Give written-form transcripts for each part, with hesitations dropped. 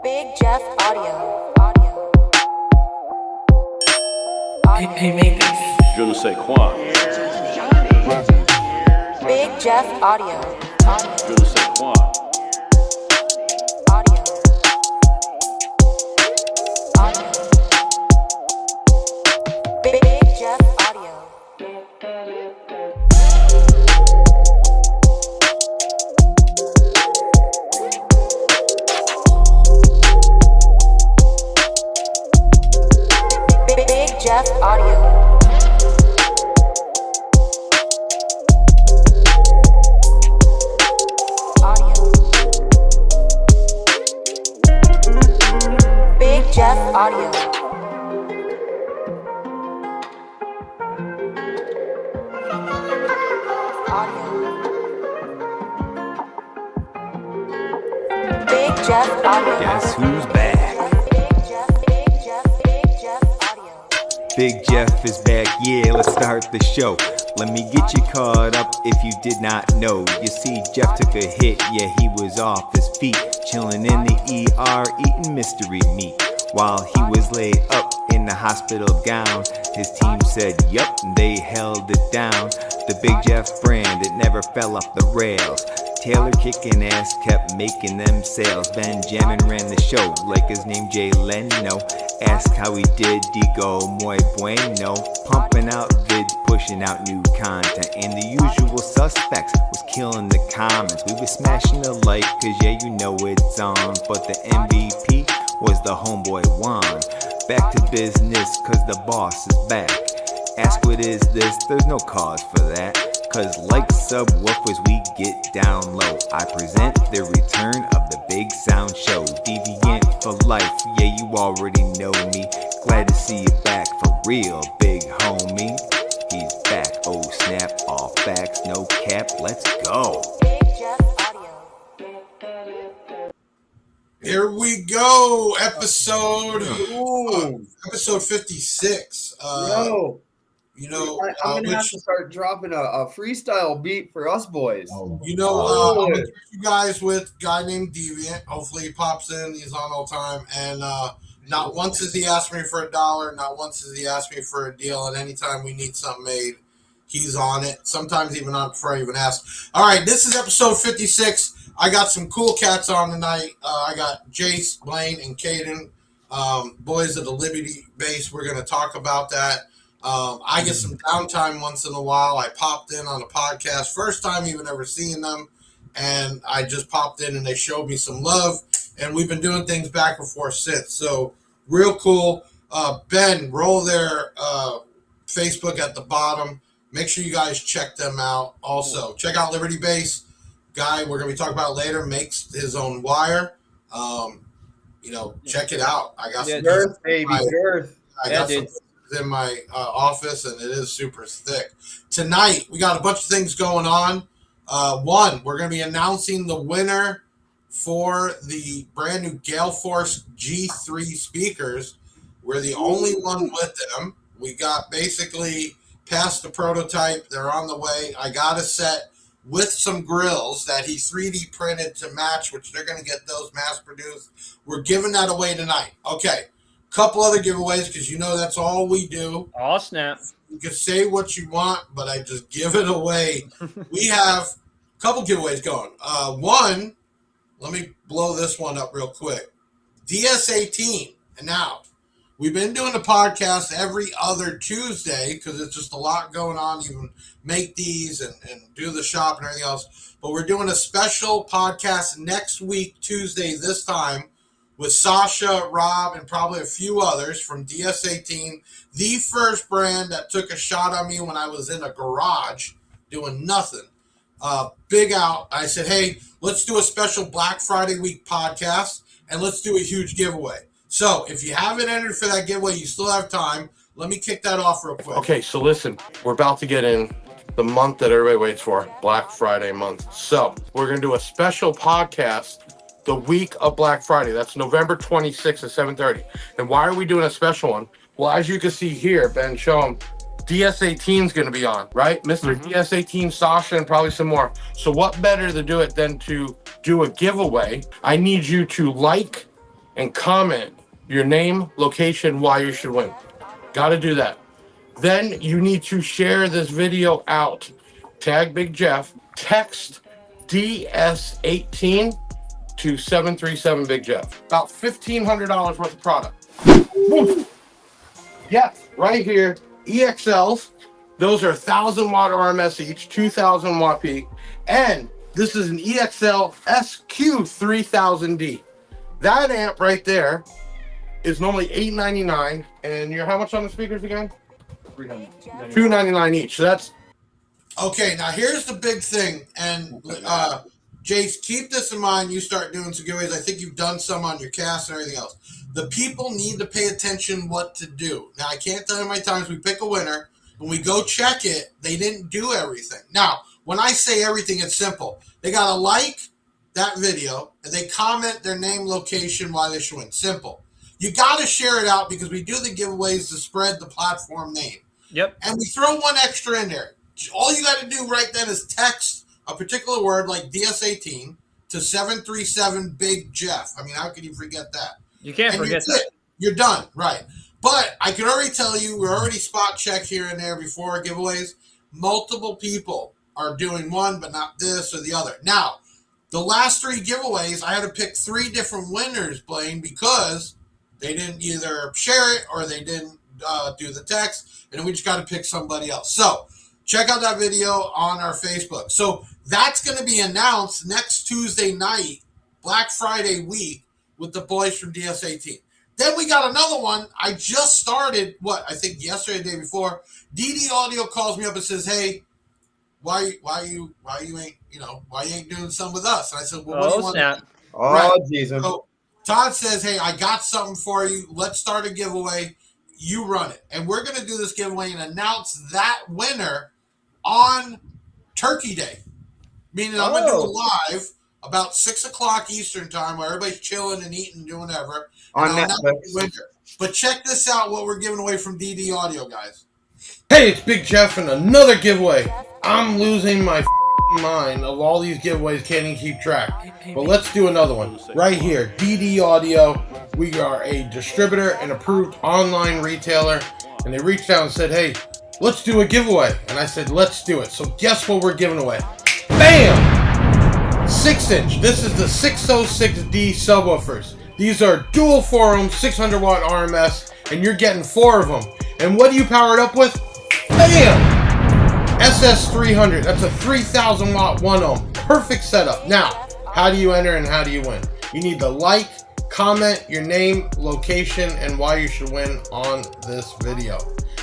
Big Jeff Audio. He made this. Je ne sais quoi. Big Jeff Audio. Je ne sais quoi. Audio. Big Jeff Audio. Big Jeff Audio. Big Jeff Audio. Big Jeff Audio. Guess who's back? Big Jeff Audio. Big Jeff is back, yeah, let's start the show. Let me get you caught up if you did not know. You see, Jeff took a hit, yeah, he was off his feet, chilling in the ER, eating mystery meat. While he was laid up in the hospital gown, his team said, yup, they held it down. The Big Jeff brand, it never fell off the rails. Taylor kicking ass kept making them sales. Benjamin ran the show like his name Jay Leno. Ask how he did, digo muy bueno. Pumping out vids, pushing out new content. And the usual suspects was killing the comments. We were smashing the like, cause yeah, you know it's on. But the MVP was the homeboy Juan. Back to business, cause the boss is back. Ask what is this, there's no cause for that. Cause like subwoofers, we get down low. I present the return of the Big Sound Show. Deviant for life, yeah, you already know me. Glad to see you back for real, big homie. He's back, oh snap, all facts, no cap, let's go. Big Jeff Audio. Here we go, episode 56. Yo, You know, I'm gonna have to start dropping a freestyle beat for us boys. I'm gonna get you guys with a guy named Deviant. Hopefully he pops in. He's on all time. And not once has he asked me for $1. Not once has he asked me for a deal. And anytime we need something made, he's on it. Sometimes even on before I even ask. All right, this is episode 56. I got some cool cats on tonight. I got Jace, Blaine, and Caden, boys of the Liberty Base. We're going to talk about that. I get some downtime once in a while. I popped in on a podcast, first time even ever seeing them, and I just popped in and they showed me some love, and we've been doing things back and forth since. So real cool. Ben, roll their Facebook at the bottom. Make sure you guys check them out. Also, check out Liberty Base. Guy we're going to be talking about later makes his own wire. Check it out. I got some Girth, baby, girth. I got some in my office, and it is super thick. Tonight, we got a bunch of things going on. One, we're going to be announcing the winner for the brand new Gale Force G3 speakers. We're the only one with them. We got basically past the prototype. They're on the way. I got a set with some grills that he 3D printed to match, which they're going to get those mass produced. We're giving that away tonight. Okay. Couple other giveaways, because you know that's all we do. Oh, snap. You can say what you want, but I just give it away. We have a couple giveaways going. One, let me blow this one up real quick. DS18. And now, we've been doing the podcast every other Tuesday because it's just a lot going on. Even make these and do the shop and everything else. But we're doing a special podcast next week, Tuesday, this time, with Sasha, Rob, and probably a few others from DS18, the first brand that took a shot on me when I was in a garage doing nothing. Big out. I said, hey, let's do a special Black Friday week podcast, and let's do a huge giveaway. So if you haven't entered for that giveaway, you still have time. Let me kick that off real quick. Okay, so listen, we're about to get in the month that everybody waits for, Black Friday month. So we're going to do a special podcast the week of Black Friday. That's November 26th at 7:30. And why are we doing a special one? Well, as you can see here, Ben, show them, DS18 is going to be on, right? Mr. DS18, Sasha, and probably some more. So what better to do it than to do a giveaway? I need you to like and comment your name, location, why you should win. Got to do that. Then you need to share this video out. Tag Big Jeff. Text DS18 to 737 Big Jeff. About $1,500 worth of product. Woo. Yes, right here. EXLs. Those are 1,000 watt RMS each, 2,000 watt peak. And this is an EXL SQ3000D. That amp right there is normally $899. And you're how much on the speakers again? $299 each. So that's Okay, now here's the big thing, and Jace, keep this in mind. You start doing some giveaways. I think you've done some on your cast and everything else. The people need to pay attention what to do. Now, I can't tell you how many times we pick a winner, when we go check it, they didn't do everything. Now, when I say everything, it's simple. They got to like that video, and they comment their name, location, why they should win. Simple. You got to share it out because we do the giveaways to spread the platform name. Yep. And we throw one extra in there. All you got to do right then is text a particular word like DS18 to 737 Big Jeff. I mean, how can you forget that? You can't forget that. You're done, right? But I can already tell you, we're already spot checked here and there before giveaways. Multiple people are doing one, but not this or the other. Now, the last 3 giveaways, I had to pick 3 different winners, Blaine, because they didn't either share it or they didn't do the text, and then we just got to pick somebody else. So, check out that video on our Facebook. So that's going to be announced next Tuesday night, Black Friday week, with the boys from DS18. Then we got another one. I just started, I think yesterday, the day before. DD Audio calls me up and says, "Hey, why you ain't doing some with us?" And I said, "Well, what do you want?" Snap. Oh, Jesus. So Todd says, "Hey, I got something for you. Let's start a giveaway. You run it." And we're going to do this giveaway and announce that winner on Turkey Day, meaning I'm going to do it live about 6 o'clock Eastern time where everybody's chilling and eating and doing whatever. On Netflix. But check this out, what we're giving away from DD Audio, guys. Hey, it's Big Jeff and another giveaway. I'm losing my mind of all these giveaways, can't even keep track. But let's do another one. Right here, DD Audio. We are a distributor and approved online retailer. And they reached out and said, "Hey, let's do a giveaway." And I said, let's do it. So guess what we're giving away? Bam! 6-inch. This is the 606D subwoofers. These are dual forum, 600 watt RMS, and you're getting 4 of them. And what do you power it up with? Bam! SS300. That's a 3,000 watt 1 ohm. Perfect setup. Now, how do you enter and how do you win? You need to like, comment your name, location, and why you should win on this video.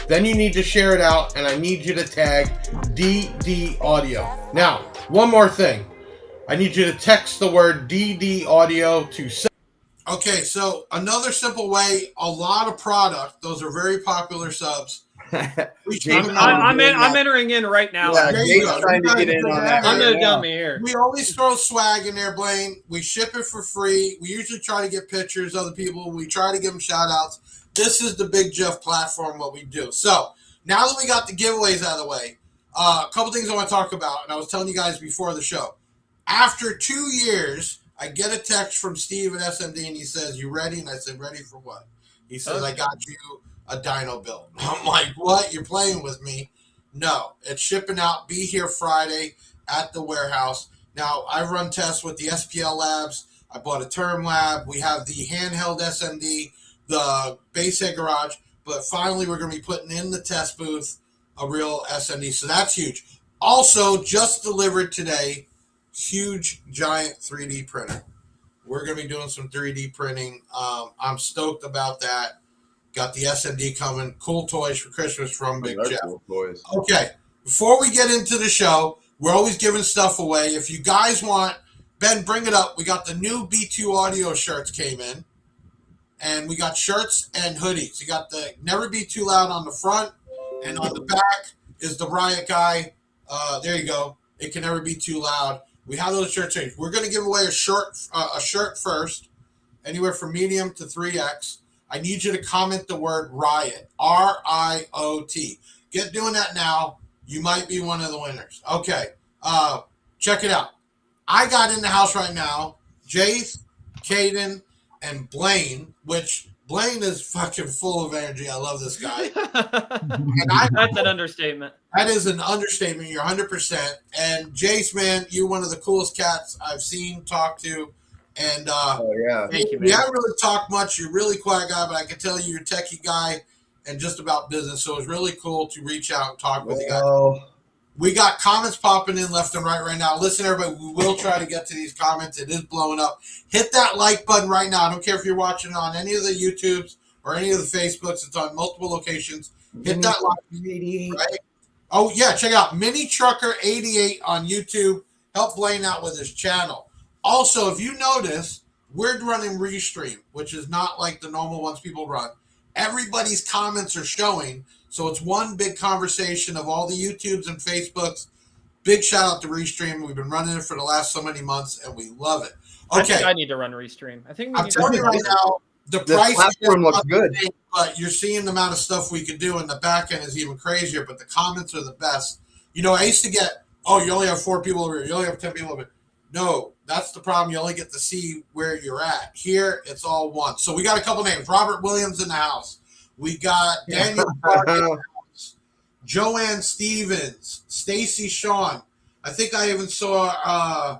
Then you need to share it out, and I need you to tag DD Audio. Now, one more thing. I need you to text the word DD Audio to... Okay, so another simple way, a lot of product. Those are very popular subs. I'm entering in right now. Yeah, Jake's trying to get in on that. I'm going to dump me here. We always throw swag in there, Blaine. We ship it for free. We usually try to get pictures of the people. We try to give them shout-outs. This is the Big Jeff platform, what we do. So, now that we got the giveaways out of the way, a couple things I want to talk about, and I was telling you guys before the show. After 2 years, I get a text from Steve at SMD, and he says, "You ready?" And I said, "Ready for what?" He says, "I got you a dyno build." I'm like, "What? You're playing with me?" No, it's shipping out. Be here Friday at the warehouse. Now, I run tests with the SPL labs. I bought a term lab. We have the handheld SMD, the base head garage, but finally we're going to be putting in the test booth a real SMD, so that's huge. Also, just delivered today, huge, giant 3D printer. We're going to be doing some 3D printing. I'm stoked about that. Got the SMD coming. Cool toys for Christmas from Big Jeff. Cool Okay, before we get into the show, we're always giving stuff away. If you guys want, Ben, bring it up. We got the new B2 audio shirts came in. And we got shirts and hoodies. You got the Never Be Too Loud on the front, and on the back is the Riot Guy. There you go. It can never be too loud. We have those shirts changed. We're going to give away a shirt first, anywhere from medium to 3X. I need you to comment the word Riot, R-I-O-T. Get doing that now. You might be one of the winners. Okay, check it out. I got in the house right now. Jace, Caden, and Blaine, which Blaine is fucking full of energy. I love this guy. That's an understatement. That is an understatement. You're 100%. And Jace, man, you're one of the coolest cats I've seen, talked to. And Thank you, man. we haven't really talked much. You're a really quiet guy, but I can tell you're a techie guy and just about business. So it was really cool to reach out and talk with you guys. We got comments popping in left and right now. Listen, everybody, we will try to get to these comments. It is blowing up. Hit that like button right now. I don't care if you're watching on any of the YouTubes or any of the Facebooks. It's on multiple locations. Hit that like button, right? Oh, yeah, check out Mini Trucker 88 on YouTube. Help Blaine out with his channel. Also, if you notice, we're running Restream, which is not like the normal ones people run. Everybody's comments are showing, so it's one big conversation of all the YouTubes and Facebooks. Big shout out to Restream. We've been running it for the last so many months, and we love it. I Okay, think I need to run Restream. I think I'm telling you right now, the price platform looks good. but you're seeing the amount of stuff we could do, and the back end is even crazier. But the comments are the best. You know, I used to get, oh, you only have 4 people over here. You only have 10 people over here. No, that's the problem. You only get to see where you're at. Here, it's all one. So we got a couple names. Robert Williams in the house. We got Daniel Clark in the house. Joanne Stevens. Stacy Shawn. I think I even saw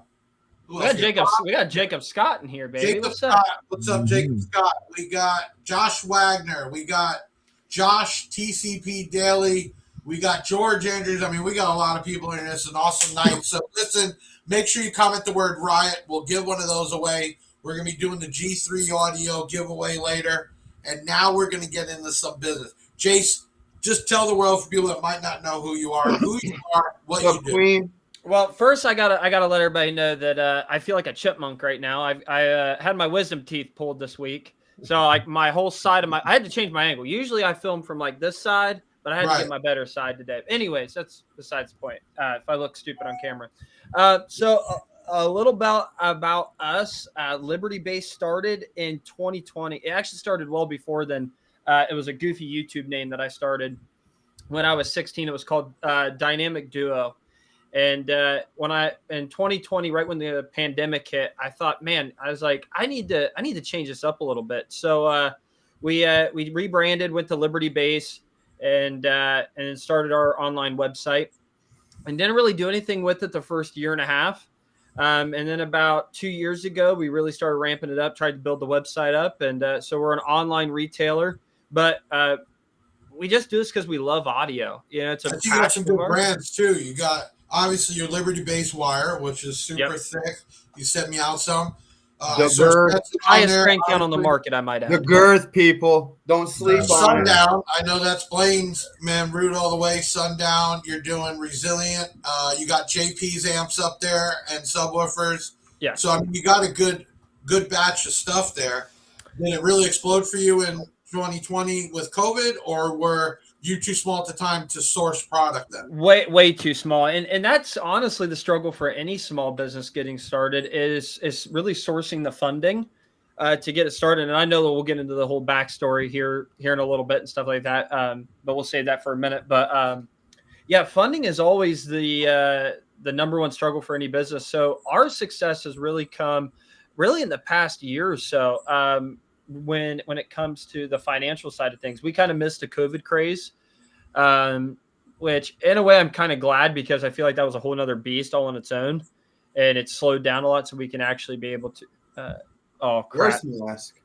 who We else got here? Jacob Scott in here, baby. Jacob What's up? Scott. What's up, Jacob Scott? We got Josh Wagner. We got Josh TCP Daily. We got George Andrews. I mean, we got a lot of people in here. It's an awesome night. So listen, make sure you comment the word riot. We'll give one of those away. We're going to be doing the G3 audio giveaway later. And now we're going to get into some business. Jace, just tell the world for people that might not know who you are, what you do. Queen. Well, first I gotta let everybody know that I feel like a chipmunk right now. I had my wisdom teeth pulled this week, so like my whole side of I had to change my angle. Usually I film from like this side, but I had to get my better side today. Anyways, that's besides the point. If I look stupid on camera, so a little about us. LibertyBass started in 2020. It actually started well before then. It was a goofy YouTube name that I started when I was 16. It was called Dynamic Duo. And in 2020, right when the pandemic hit, I thought, man, I was like, I need to change this up a little bit. So we rebranded, went to LibertyBass, and started our online website, and didn't really do anything with it the first year and a half. And then about 2 years ago, we really started ramping it up, tried to build the website up, and so we're an online retailer, but we just do this because we love audio. You know, it's a you got some good brands too. You got obviously your LibertyBass wire, which is super thick. You sent me out some. The girth, highest crank count on the market, I might add. The girth, people. Don't sleep on Sundown. I know that's Blaine's, man, root all the way. Sundown, you're doing Resilient. You got JP's amps up there and subwoofers. Yeah. So, I mean, you got a good batch of stuff there. Did it really explode for you in 2020 with COVID, or were you too small at the time to source product then? Way too small. And that's honestly the struggle for any small business getting started is really sourcing the funding to get it started. And I know that we'll get into the whole backstory here in a little bit and stuff like that. But we'll save that for a minute. But yeah, funding is always the number one struggle for any business. So our success has really come in the past year or so. When it comes to the financial side of things, we kind of missed the COVID craze, which in a way I'm kind of glad, because I feel like that was a whole nother beast all on its own, and it slowed down a lot so we can actually be able to, oh crap.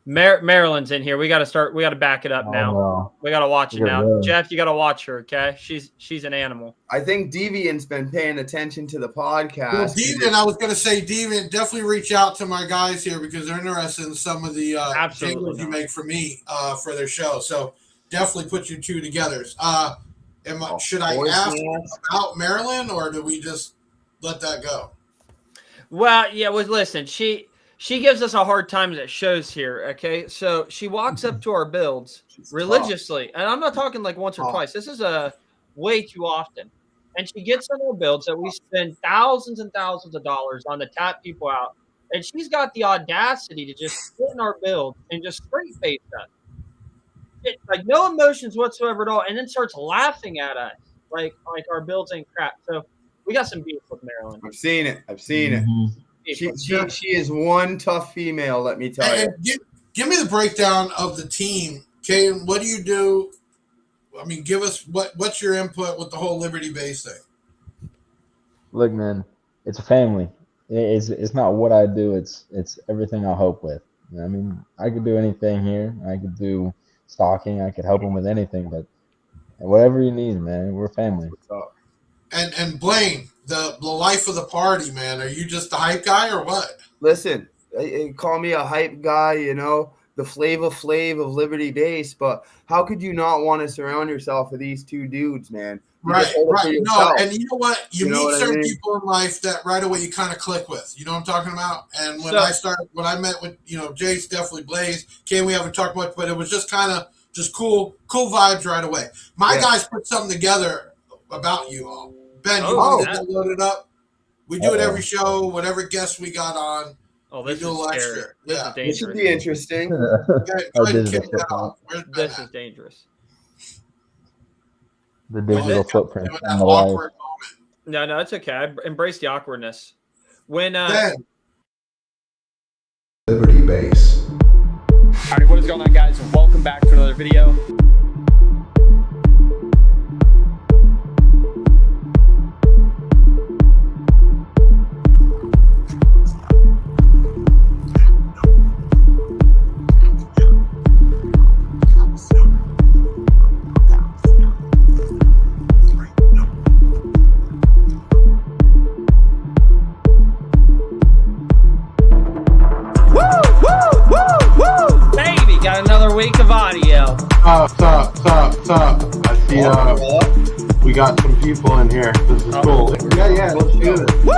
Marilyn's in here. We got to back it up now. No. We got to watch it now. Really. Jeff, you got to watch her. Okay. She's an animal. I think Deviant's been paying attention to the podcast. Well, Deviant, I was going to say, Deviant, definitely reach out to my guys here because they're interested in some of the jingles you make for me for their show. So definitely put you two together. Should I ask about Marilyn, or do we just let that go? Well, yeah. Well, listen, she gives us a hard time at shows here, okay? So she walks up to our builds religiously, and I'm not talking like once or twice. This is way too often. And she gets on our builds that we spend thousands and thousands of dollars on to tap people out, and she's got the audacity to just sit in our build and just straight face us. It's like no emotions whatsoever at all, and then starts laughing at us like our builds ain't crap. So we got some beef with Marilyn. I've seen it. She is one tough female, let me tell you. give me the breakdown of the team. Caden, what do you do? I mean, give us what's your input with the whole LibertyBass thing? Look, man, it's a family. It's not what I do. It's everything I help with. You know, I mean, I could do anything here. I could do stalking. I could help them with anything. But whatever you need, man, we're family. And Blaine, the life of the party, man. Are you just the hype guy or what? Listen, call me a hype guy, you know, the Flava Flav of LibertyBass, but how could you not want to surround yourself with these two dudes, man? Right. No, and you know what? You meet certain people in life that right away you kind of click with. You know what I'm talking about? And when I met with, Jace, definitely Blaze, we haven't talked much, but it was just kind of just cool vibes right away. My guys put something together about you all. Ben, you want to get that loaded up? We do it every show, whatever guests we got on. Oh, this is scary. This is dangerous. This should be interesting. Go ahead and kick that off. This is dangerous. The digital footprint. That awkward moment. No, it's okay. I embrace the awkwardness. When Ben. LibertyBass. Alright, what is going on, guys? Welcome back to another video. Got another week of audio. What's up? I see we got some people in here. This is cool. Yeah, let's do this. Woo!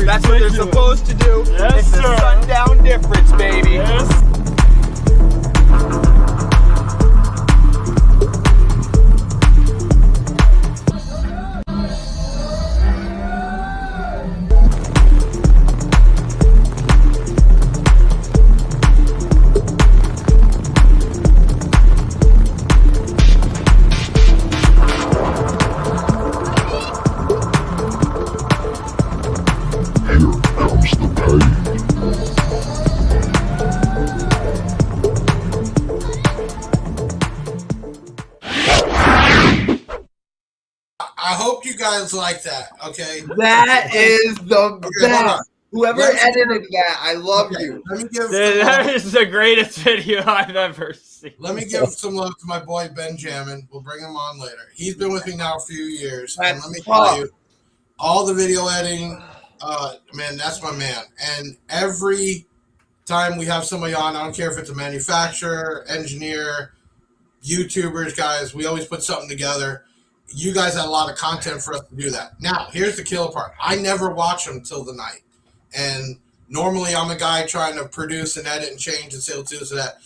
That's what they're supposed to do. Yes, it's a sundown difference, baby. Yes. I hope you guys like that, okay? That is the best. Whoever edited that, I love you. Let me give that is the greatest video I've ever seen. Let me give some love to my boy Benjamin. We'll bring him on later. He's been with me now a few years. And let me tell you, all the video editing, man, that's my man. And every time we have somebody on, I don't care if it's a manufacturer, engineer, YouTubers, guys, we always put something together. You guys had a lot of content for us to do that. Now, here's the killer part. I never watch them till the night. And normally I'm a guy trying to produce and edit and change and say, let's do this and that.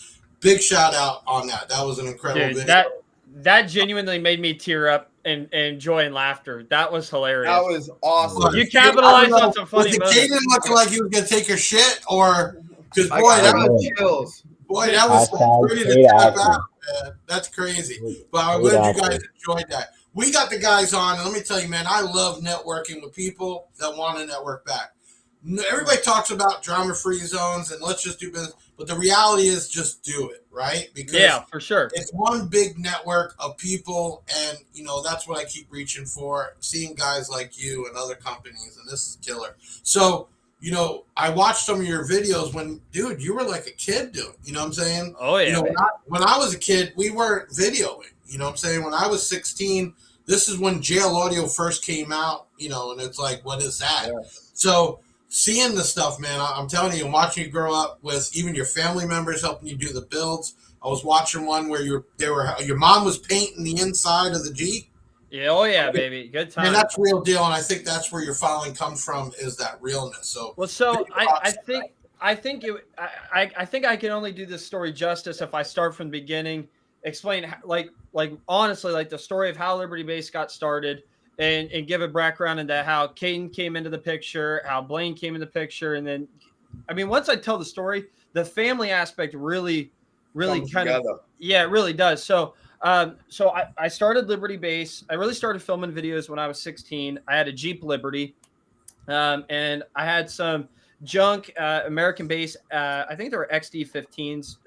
Big shout out on that. That was an incredible video. That genuinely made me tear up and joy and laughter. That was hilarious. That was awesome. You capitalized on some funny moments. Was the Caden looking like he was going to take your shit? Or, because boy, that was chills. Boy, that was pretty to tap out, man. That's crazy. But I'm glad you guys enjoyed that. We got the guys on, and let me tell you, man, I love networking with people that want to network back. Everybody talks about drama-free zones and let's just do business, but the reality is just do it, right? Because for sure, it's one big network of people, and that's what I keep reaching for. Seeing guys like you and other companies, and this is killer. So, I watched some of your videos when, dude, you were like a kid doing. You know what I'm saying? Oh yeah. When I was a kid, we weren't videoing. You know what I'm saying? When I was 16. This is when jail audio first came out, and it's like, what is that? Yeah. So seeing the stuff, man, I'm telling you, and watching you grow up with even your family members helping you do the builds. I was watching one where your mom was painting the inside of the Jeep. Yeah, oh yeah, baby, good time. And that's real deal, and I think that's where your following comes from, is that realness. So Well, so I think I think I can only do this story justice if I start from the beginning, explain like honestly like the story of how Liberty Base got started, and give a background into how Caden came into the picture, how Blaine came into the picture, and then I mean once I tell the story, the family aspect really Comes kind of together. yeah, it really does. So I started Liberty Base. I really started filming videos when I was 16. I had a Jeep Liberty, and I had some junk American base. I think they were XD15s.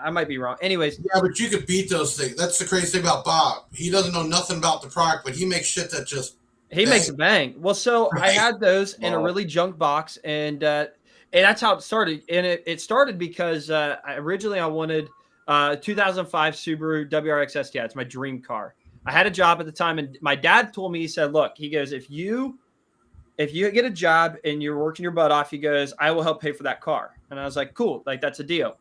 I might be wrong. Anyways, yeah, but you could beat those things. That's the crazy thing about Bob. He doesn't know nothing about the product, but he makes shit that just makes a bang. Well, so I had those in a really junk box, and that's how it started. And it started because originally I wanted 2005 Subaru WRX STI. It's my dream car. I had a job at the time, and my dad told me, he said, look, he goes, if you get a job and you're working your butt off, he goes, I will help pay for that car. And I was like, cool, like that's a deal.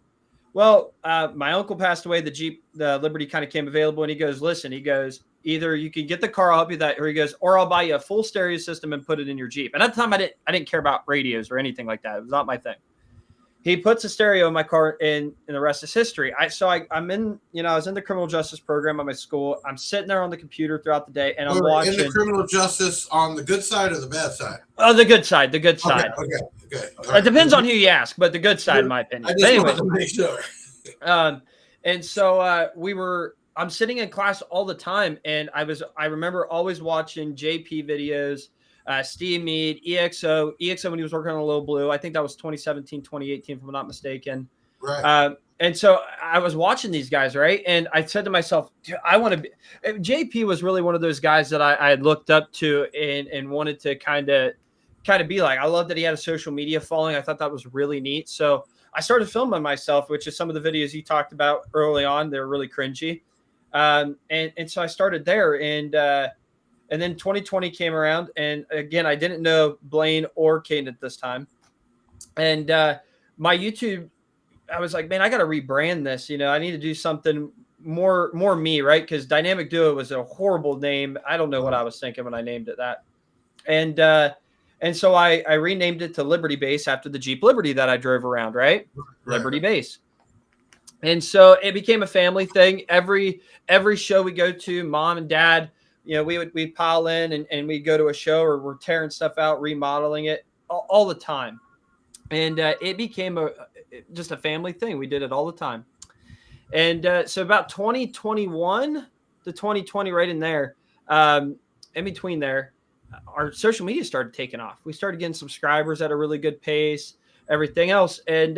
Well, my uncle passed away. The Liberty kind of came available, and he goes, listen, he goes, either you can get the car, I'll help you that, or he goes, or I'll buy you a full stereo system and put it in your Jeep. And at the time I didn't care about radios or anything like that. It was not my thing. He puts a stereo in my car, and the rest is history. I'm in, I was in the criminal justice program at my school. I'm sitting there on the computer throughout the day, and I'm watching. In the criminal justice on the good side or the bad side? Oh, the good side. The good side. Okay. It depends on who you ask, but the good side, in my opinion. I just wanted to make sure. And so I'm sitting in class all the time, and I remember always watching JP videos. Steve Mead, EXO when he was working on a Little Blue. I think that was 2017, 2018, if I'm not mistaken. Right. And so I was watching these guys, right? And I said to myself, I want to be. JP was really one of those guys that I had looked up to and wanted to kind of be like. I love that he had a social media following. I thought that was really neat. So I started filming myself, which is some of the videos you talked about early on. They're really cringy. And so I started there, and then 2020 came around, and again, I didn't know Blaine or Caden at this time. And my YouTube, I was like, man, I got to rebrand this. I need to do something more me, right? Because Dynamic Duo was a horrible name. I don't know what I was thinking when I named it that. And so I renamed it to Liberty Base after the Jeep Liberty that I drove around, right? Liberty Base. And so it became a family thing. Every show we go to, mom and dad, we'd pile in and we'd go to a show, or we're tearing stuff out, remodeling it all the time. And it became just a family thing. We did it all the time. And so about 2021 to 2020, right in there, in between there, our social media started taking off. We started getting subscribers at a really good pace, everything else. And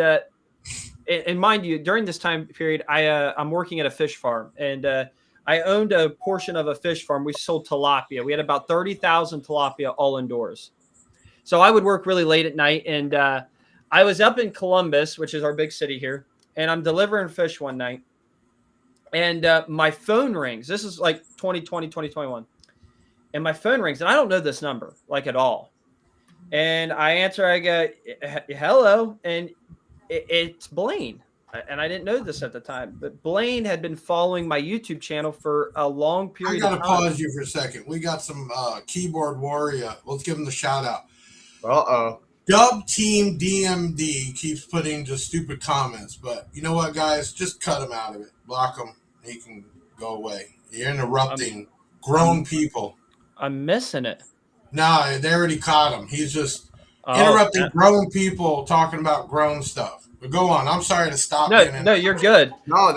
mind you, during this time period, I'm working at a fish farm, and I owned a portion of a fish farm. We sold tilapia. We had about 30,000 tilapia all indoors. So I would work really late at night, and I was up in Columbus, which is our big city here, and I'm delivering fish one night, and my phone rings. This is like 2020, 2021, and my phone rings, and I don't know this number like at all. And I answer, I go, hello, and it's Blaine. And I didn't know this at the time, but Blaine had been following my YouTube channel for a long period of time. I got to pause you for a second. We got some keyboard warrior. Let's give him the shout out. Uh-oh. Dub Team DMD keeps putting just stupid comments, but you know what, guys? Just cut him out of it. Block him. He can go away. You're interrupting grown people. I'm missing it. No, they already caught him. He's just interrupting grown people talking about grown stuff. But go on. I'm sorry to stop. No, you're good. No,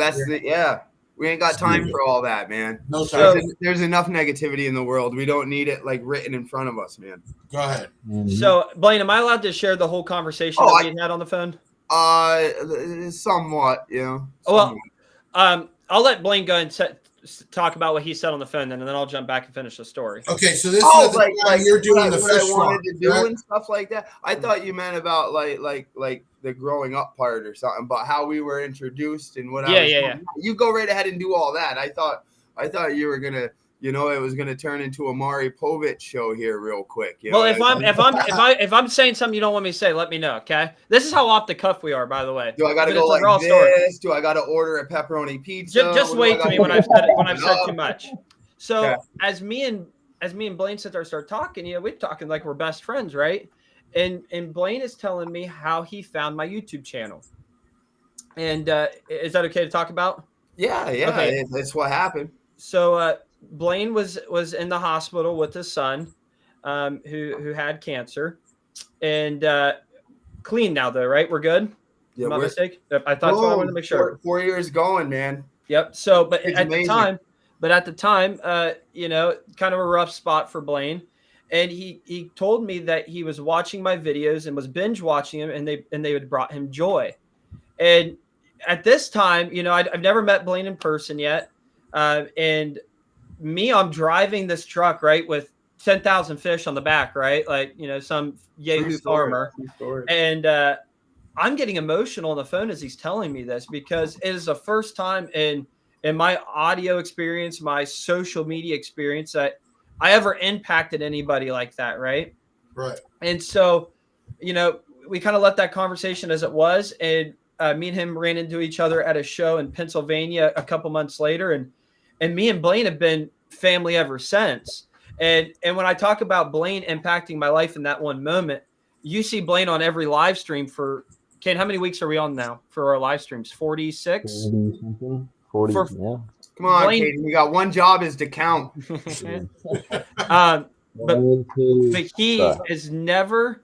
we ain't got time for all that, man. No time. There's enough negativity in the world. We don't need it like written in front of us, man. Go ahead. So, Blaine, am I allowed to share the whole conversation that we had on the phone? Somewhat, yeah. Well, I'll let Blaine go and talk about what he said on the phone, and then I'll jump back and finish the story. Okay, so this is like you're doing the fish farm, wanted to do and stuff like that. I thought you meant about like the growing up part or something, but how we were introduced and what. Yeah. You go right ahead and do all that. I thought you were gonna, it was gonna turn into a Maury Povich show here real quick. Well, if I'm saying something you don't want me to say, let me know. Okay, this is how off the cuff we are, by the way. Do I gotta go like this? Story. Do I gotta order a pepperoni pizza? Just wait to me when I've said too much. So Okay. as me and Blaine start talking, we're talking like we're best friends, right? And Blaine is telling me how he found my YouTube channel. And is that okay to talk about? Yeah. Okay. That's what happened. So Blaine was in the hospital with his son, who had cancer, and clean now though, right? We're good. Yeah, I'm not mistaken. I thought so. I wanted to make sure. 4 years going, man. Yep. So, but It's at amazing. the time, kind of a rough spot for Blaine, and he told me that he was watching my videos and was binge watching them, and they had brought him joy. And at this time, I've never met Blaine in person yet, and I'm driving this truck, right, with 10,000 fish on the back, right, like some Yahoo farmer, and I'm getting emotional on the phone as he's telling me this, because it is the first time in my audio experience, my social media experience, that I ever impacted anybody like that, right? Right. And so, we kind of let that conversation as it was, and me and him ran into each other at a show in Pennsylvania a couple months later, and me and Blaine have been family ever since. And when I talk about Blaine impacting my life in that one moment, you see Blaine on every live stream for Ken. How many weeks are we on now for our live streams? 46. 40. For- Yeah. Come on, Blaine- Katie. We got one job is to count. But he is never.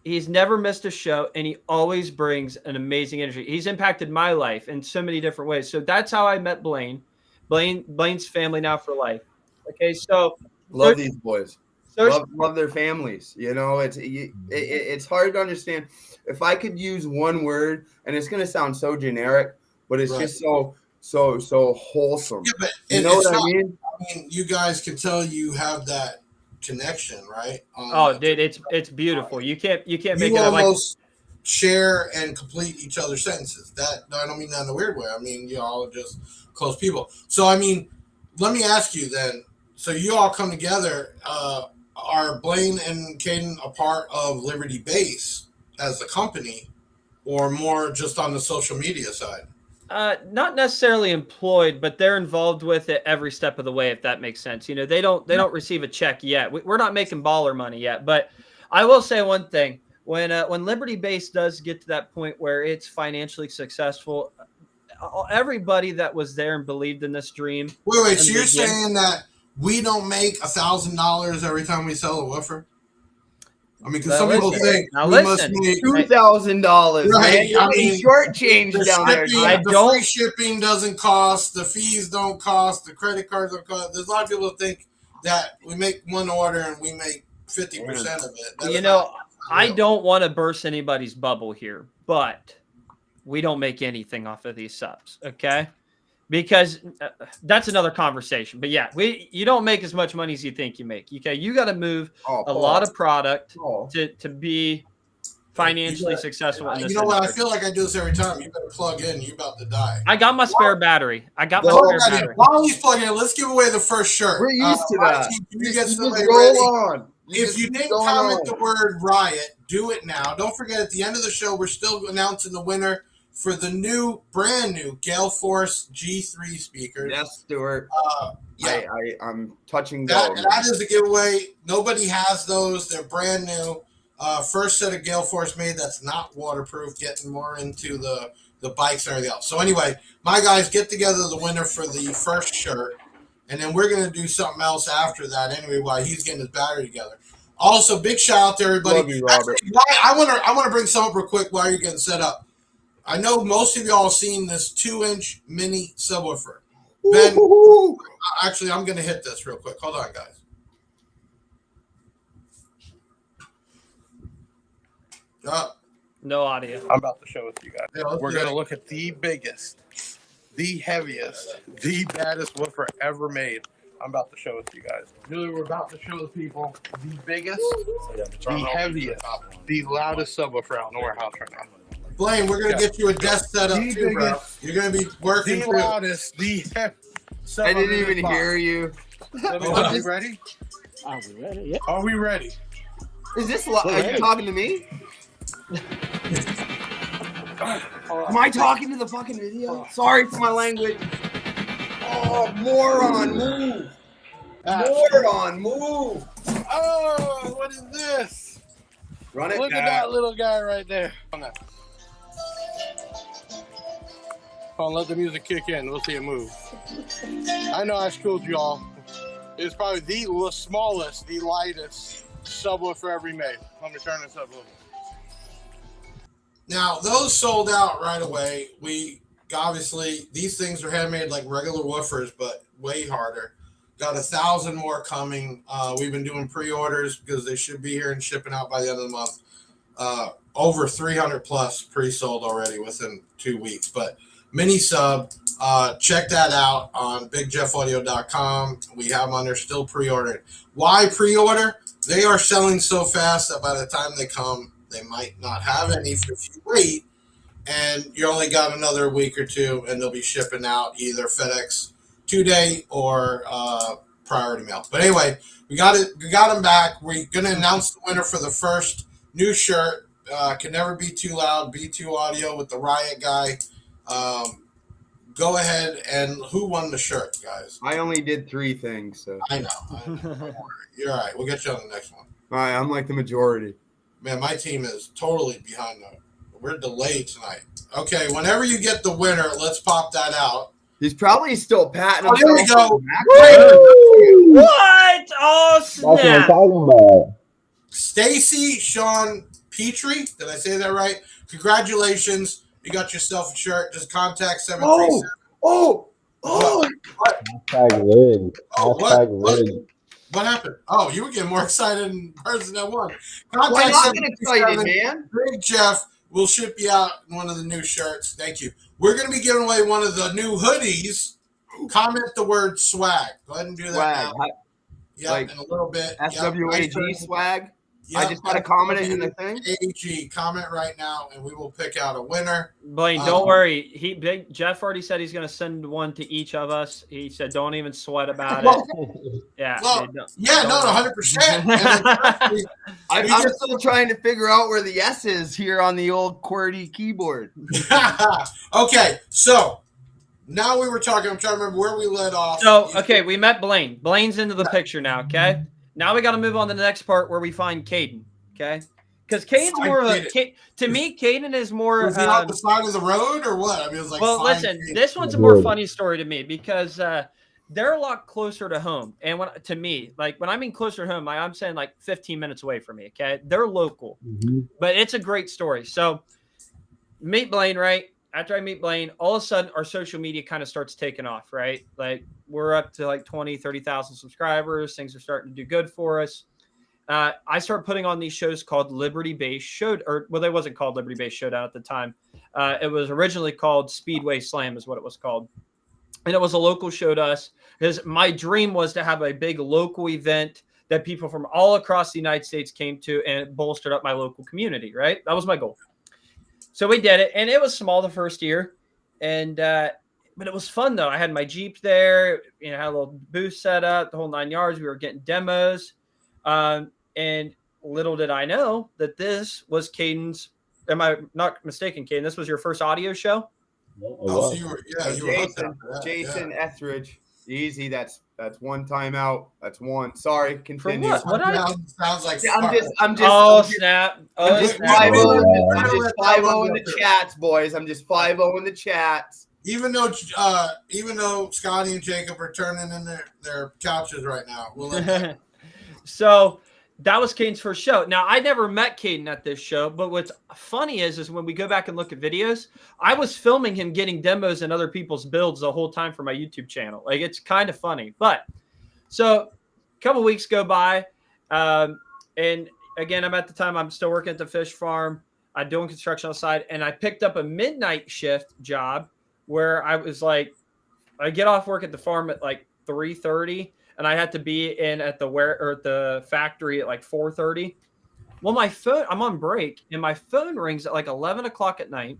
He's never missed a show, and he always brings an amazing energy. He's impacted my life in so many different ways. So that's how I met Blaine. Blaine's family now for life. Okay, so Love these boys. social, Love their families. It's hard to understand. If I could use one word, and it's gonna sound so generic, but it's just so wholesome. Yeah, but You know what I mean? I mean, you guys can tell you have that connection, right? dude, it's beautiful. You can't make You it like almost share and complete each other's sentences. That I don't mean that in a weird way. I mean, you all are just close people. So I mean, let me ask you then. So you all come together. Are Blaine and Caden a part of LibertyBass as a company, or more just on the social media side? not necessarily employed, but they're involved with it every step of the way, if that makes sense. They don't receive a check yet. We're not making baller money yet, but I will say one thing. When LibertyBass does get to that point where it's financially successful, everybody that was there and believed in this dream. Wait, so you're saying that we don't make $1,000 every time we sell a woofer? I mean, because some people think we must make $2,000. Right, I mean, shortchanged the down there. shipping, the free shipping doesn't cost, the fees don't cost, the credit cards don't cost. There's a lot of people that think that we make one order and we make 50% of it. I don't want to burst anybody's bubble here, but we don't make anything off of these subs, okay? Because that's another conversation. But yeah, you don't make as much money as you think you make. Okay, you got to move a lot of product to be financially successful in this You know what? I industry. feel like I do this every time. You better plug in. You're about to die. I got my spare battery. While he's plugging in, let's give away the first shirt. We're used to that. Can you get somebody roll ready? on. If you didn't comment the word riot, do it now. Don't forget, at the end of the show, we're still announcing the winner for the brand new Gale Force G3 speakers. Yes, Stuart. Yeah. I'm touching go. That is a giveaway. Nobody has those. They're brand new. First set of Gale Force made that's not waterproof, getting more into the bikes and everything else. So anyway, my guys, get together the winner for the first shirt, and then we're going to do something else after that anyway while he's getting his battery together. Also, big shout out to everybody. Love you, Robert. Actually, I want to bring something up real quick while you're getting set up. I know most of y'all have seen this 2-inch mini subwoofer. Ben, actually, I'm going to hit this real quick. Hold on, guys. No audio. I'm about to show it to you guys. Yeah, We're going to look at the biggest, the heaviest, the baddest woofer ever made. I'm about to show it to you guys. Really, we're about to show the people the biggest, the heaviest, the loudest subwoofer out in the warehouse right now. Blaine, we're going to get you a desk set up too, bro. You're going to be working the through. loudest, the heaviest. I didn't even hear you. Are we ready? Are we ready? Yeah. Are we ready? Is this are you talking to me? Am I talking to the fucking video? Sorry for my language. Oh, moron, move. Moron, move. Oh, what is this? Run it Look back. at that little guy right there. Hold on, let the music kick in. We'll see it move. I know I schooled you all. It's probably the smallest, the lightest subwoofer ever made. Let me turn this up a little. Now, those sold out right away. Obviously, these things are handmade like regular woofers, but way harder. Got 1,000 more coming. We've been doing pre-orders because they should be here and shipping out by the end of the month. Over 300 plus pre-sold already within 2 weeks. But mini sub, check that out on bigjeffaudio.com. We have them on there still pre-ordered. Why pre-order? They are selling so fast that by the time they come, they might not have any if you wait. And you only got another week or two, and they'll be shipping out either FedEx 2-day or priority mail. But anyway, we got them back. We're gonna announce the winner for the first new shirt. Can never be too loud. B2 Audio with the Riot guy. Go ahead, and who won the shirt, guys? I only did 3 things, so I know. You're all right. We'll get you on the next one. all right, I'm like the majority. Man, my team is totally behind though. We're delayed tonight. Okay, whenever you get the winner, let's pop that out. He's probably still patting Oh, there we himself go. on the back. What? Oh, That's what I'm snap. talking about. Stacy Sean Petrie. Did I say that right? Congratulations. You got yourself a shirt. Just contact 737. Oh, Hashtag lid. Oh, Hashtag what? lid. What happened? Oh, you were getting more excited in person than one. why Contact not get excited, 737. man? Big Jeff will ship you out one of the new shirts. Thank you. We're going to be giving away one of the new hoodies. Comment the word swag. Go ahead and do that Swag. now. Yeah, Like in a little bit. SWAG swag. Yep. I just had to comment it in the thing. AG, comment right now, and we will pick out a winner. Blaine, don't worry. Big Jeff already said he's going to send one to each of us. He said, "Don't even sweat about it." Yeah. Well, don't- yeah, no, 100%. I'm still trying to figure out where the S is here on the old QWERTY keyboard. Okay, so now we were talking. I'm trying to remember where we led off. So, okay, we met Blaine. Blaine's into the picture now, okay? Now we got to move on to the next part where we find Caden, okay? Because Caden's more of a to me. Caden is more. Was he on the side of the road or what? I mean, it was like. Well, listen, this one's a more funny story to me because they're a lot closer to home, and to me, like when I mean closer to home, I'm saying like 15 minutes away from me. Okay, they're local, but it's a great story. So meet Blaine, right? After I meet Blaine, all of a sudden our social media kind of starts taking off, right? Like we're up to like 20, 30,000 subscribers. Things are starting to do good for us. I started putting on these shows called LibertyBass they wasn't called LibertyBass Showdown at the time. It was originally called Speedway Slam is what it was called. And it was a local show to us because my dream was to have a big local event that people from all across the United States came to and it bolstered up my local community, right? That was my goal. So we did it, and it was small the first year, and but it was fun though. I had my Jeep there, had a little booth set up, the whole 9 yards. We were getting demos, and little did I know that this was Caden's. Am I not mistaken, Caden? This was your first audio show. Oh, so you were hooked up to that. Jason Etheridge, easy. That's one time out. That's one. Sorry, continue. For what? Sounds like. I'm just. Oh snap! I'm just 5-0 in the chats, boys. I'm just 5-0 in the chats. Even though Scotty and Jacob are turning in their couches right now, we'll let that. So that was Caden's first show. Now, I never met Caden at this show, but what's funny is when we go back and look at videos, I was filming him getting demos and other people's builds the whole time for my YouTube channel. Like, it's kind of funny. But so a couple weeks go by, and again, I'm still working at the fish farm. I'm doing construction on the side, and I picked up a midnight shift job where I was like, I get off work at the farm at like 3:30. And I had to be in at the factory at like 4:30. Well, my phone, I'm on break, and my phone rings at like 11 o'clock at night.